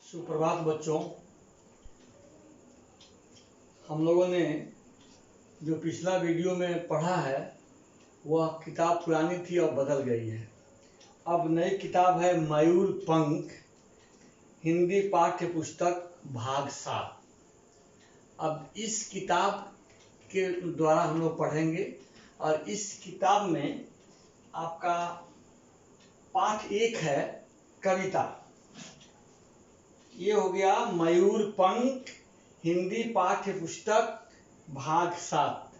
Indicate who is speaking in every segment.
Speaker 1: सुप्रभात बच्चों। हम लोगों ने जो पिछला वीडियो में पढ़ा है वह किताब पुरानी थी और बदल गई है। अब नई किताब है मयूर पंख हिंदी पाठ्य पुस्तक भाग 7। अब इस किताब के द्वारा हम लोग पढ़ेंगे और इस किताब में आपका पाठ 1 है कविता। ये हो गया मयूर पंख हिंदी पाठ्य पुस्तक भाग 7।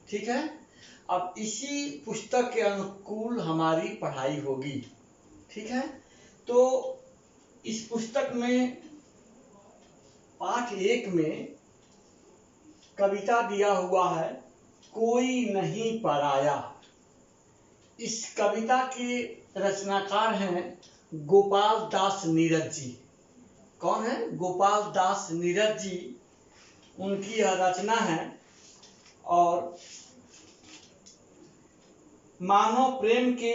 Speaker 1: ठीक है। अब इसी पुस्तक के अनुकूल हमारी पढ़ाई होगी। ठीक है। तो इस पुस्तक में पाठ 1 में कविता दिया हुआ है कोई नहीं पराया। इस कविता के रचनाकार हैं गोपाल दास नीरज जी। कौन है? गोपाल दास नीरज जी, उनकी यह रचना है। और मानव प्रेम के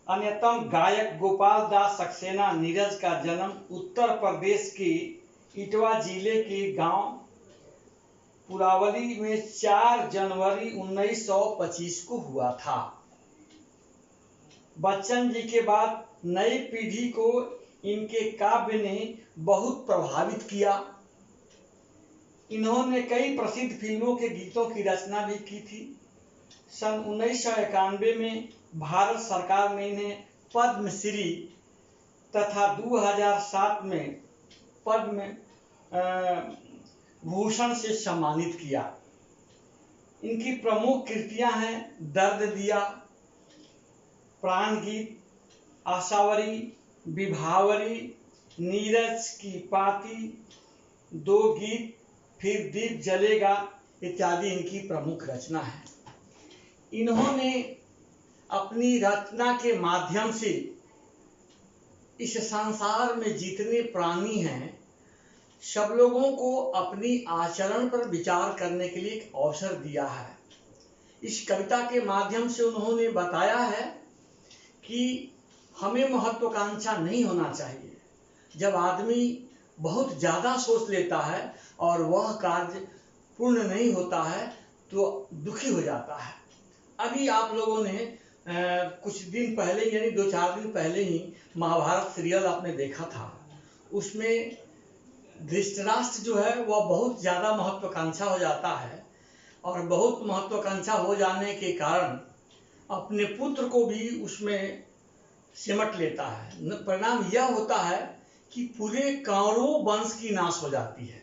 Speaker 1: अन्यतम गायक गोपाल दास सक्सेना नीरज का जन्म उत्तर प्रदेश के इटवा जिले के गांव पुरावली में 4 जनवरी 1925 को हुआ था। बच्चन जी के बाद नई पीढ़ी को इनके काव्य ने बहुत प्रभावित किया। इन्होंने कई प्रसिद्ध फिल्मों के गीतों की रचना भी की थी। सन 1991 में भारत सरकार ने इन्हें पद्मश्री तथा 2007 में पद्म भूषण से सम्मानित किया। इनकी प्रमुख कृतियां हैं दर्द दिया, प्राण गीत, आशावरी, विभावरी, नीरज की पाती, 2 गीत, फिर दीप जलेगा इत्यादि इनकी प्रमुख रचना है। इन्होंने अपनी रचना के माध्यम से इस संसार में जितने प्राणी हैं सब लोगों को अपनी आचरण पर विचार करने के लिए एक अवसर दिया है। इस कविता के माध्यम से उन्होंने बताया है कि हमें महत्वाकांक्षा नहीं होना चाहिए। जब आदमी बहुत ज़्यादा सोच लेता है और वह कार्य पूर्ण नहीं होता है तो दुखी हो जाता है। अभी आप लोगों ने कुछ दिन पहले यानी 2-4 दिन पहले ही महाभारत सीरियल आपने देखा था। उसमें धृतराष्ट्र जो है वह बहुत ज़्यादा महत्वाकांक्षा हो जाता है और बहुत महत्वाकांक्षा हो जाने के कारण अपने पुत्र को भी उसमें सिमट लेता है। परिणाम यह होता है कि पूरे कौरव वंश की नाश हो जाती है।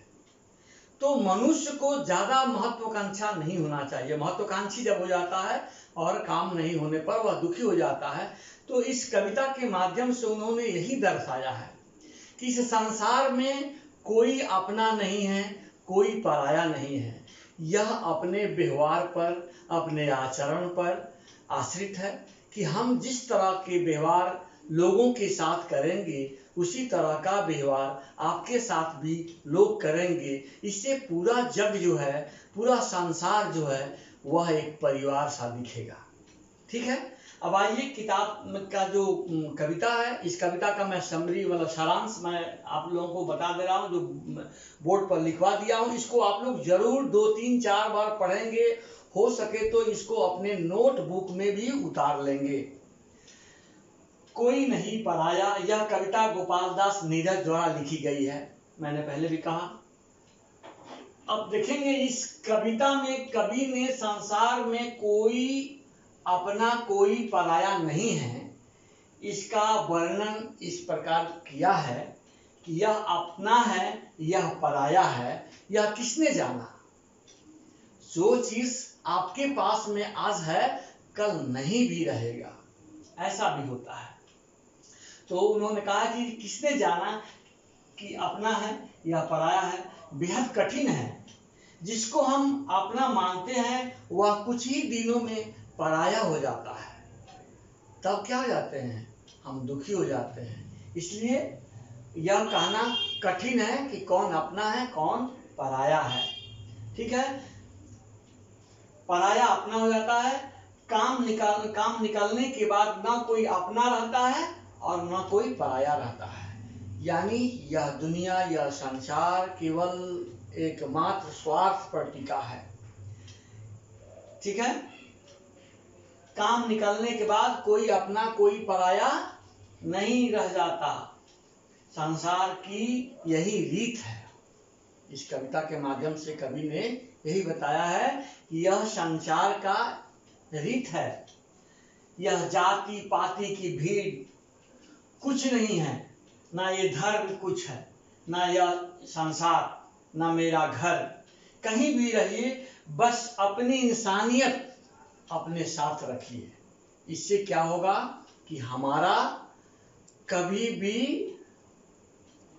Speaker 1: तो मनुष्य को ज़्यादा महत्वाकांक्षा नहीं होना चाहिए। महत्वाकांक्षी जब हो जाता है और काम नहीं होने पर वह दुखी हो जाता है। तो इस कविता के माध्यम से उन्होंने यही दर्शाया है कि इस संसार में कोई अपना नहीं है, कोई पराया नहीं है। यह अपने व्यवहार पर, अपने आचरण पर आश्रित है कि हम जिस तरह के व्यवहार लोगों के साथ करेंगे उसी तरह का व्यवहार आपके साथ भी लोग करेंगे। इससे पूरा जग जो है, पूरा संसार जो है वह एक परिवार सा दिखेगा। ठीक है। अब आइए किताब का जो कविता है, इस कविता का मैं समरी वाला सारांश मैं आप लोगों को बता दे रहा हूँ, जो बोर्ड पर लिखवा दिया हूँ। इसको आप लोग जरूर 2-3-4 बार पढ़ेंगे। हो सके तो इसको अपने नोटबुक में भी उतार लेंगे। कोई नहीं पराया, यह कविता गोपाल दास नीरज द्वारा लिखी गई है। मैंने पहले भी कहा। अब देखेंगे इस कविता में कवि ने संसार में कोई अपना कोई पराया नहीं है, इसका वर्णन इस प्रकार किया है कि यह अपना है, यह पराया है, यह किसने जाना। जो चीज आपके पास में आज है कल नहीं भी रहेगा, ऐसा भी होता है। तो उन्होंने कहा कि किसने जाना कि अपना है या पराया है, बेहद कठिन है। जिसको हम अपना मानते हैं वह कुछ ही दिनों में पराया हो जाता है। तब क्या हो जाते हैं? हम दुखी हो जाते हैं। इसलिए यह कहना कठिन है कि कौन अपना है कौन पराया है। ठीक है। पराया अपना हो जाता है। काम निकालने के बाद ना कोई अपना रहता है और ना कोई पराया रहता है। यानी यह दुनिया, यह संसार केवल एकमात्र स्वार्थ पर टिका है। ठीक है, काम निकलने के बाद कोई अपना कोई पराया नहीं रह जाता। संसार की यही रीत है। इस कविता के माध्यम से कवि ने यही बताया है कि यह संसार का रीत है। यह जाति पाति की भीड़ कुछ नहीं है, ना ये धर्म कुछ है, ना यह संसार, ना मेरा घर। कहीं भी रहिए, बस अपनी इंसानियत अपने साथ रखिए। इससे क्या होगा कि हमारा कभी भी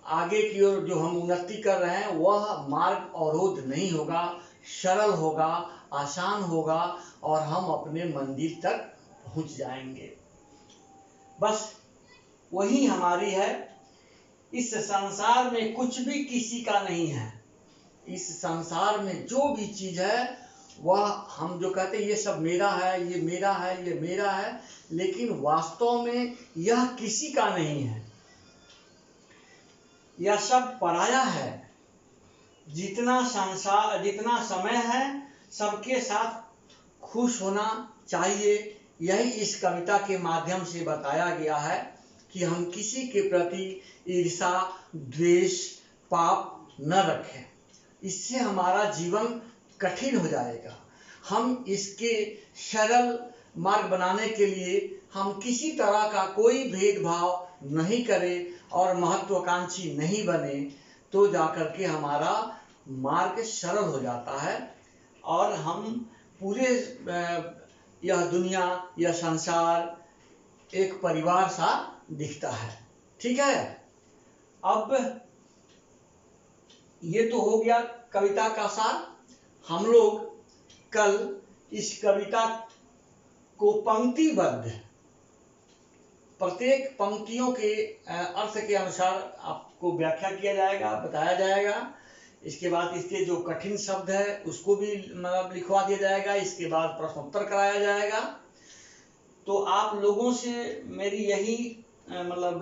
Speaker 1: आगे की ओर जो हम उन्नति कर रहे हैं वह मार्ग अवरोध नहीं होगा, सरल होगा, आसान होगा और हम अपने मंजिल तक पहुंच जाएंगे। बस वही हमारी है। इस संसार में कुछ भी किसी का नहीं है। इस संसार में जो भी चीज है वह हम जो कहते हैं ये सब मेरा है, ये मेरा है, ये मेरा है, लेकिन वास्तव में यह किसी का नहीं है। यह सब पराया है। जितना संसार, जितना समय है, सबके साथ खुश होना चाहिए। यही इस कविता के माध्यम से बताया गया है कि हम किसी के प्रति ईर्ष्या, द्वेष, पाप न रखें। इससे हमारा जीवन कठिन हो जाएगा। हम इसके सरल मार्ग बनाने के लिए हम किसी तरह का कोई भेदभाव नहीं करें और महत्वाकांक्षी नहीं बने, तो जाकर के हमारा मार्ग सरल हो जाता है और हम पूरे यह दुनिया, यह संसार एक परिवार सा दिखता है। ठीक है, अब ये तो हो गया कविता का सार। हम लोग कल इस कविता को पंक्तिबद्ध, प्रत्येक पंक्तियों के अर्थ के अनुसार आपको व्याख्या किया जाएगा, बताया जाएगा। इसके बाद इसके जो कठिन शब्द है उसको भी मतलब लिखवा दिया जाएगा। इसके बाद प्रश्नोत्तर कराया जाएगा। तो आप लोगों से मेरी यही मतलब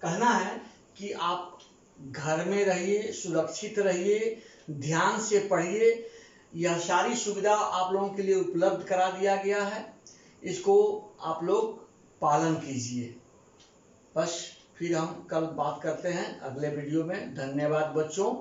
Speaker 1: कहना है कि आप घर में रहिए, सुरक्षित रहिए, ध्यान से पढ़िए। यह सारी सुविधा आप लोगों के लिए उपलब्ध करा दिया गया है। इसको आप लोग पालन कीजिए। बस फिर हम कल बात करते हैं अगले वीडियो में। धन्यवाद बच्चों।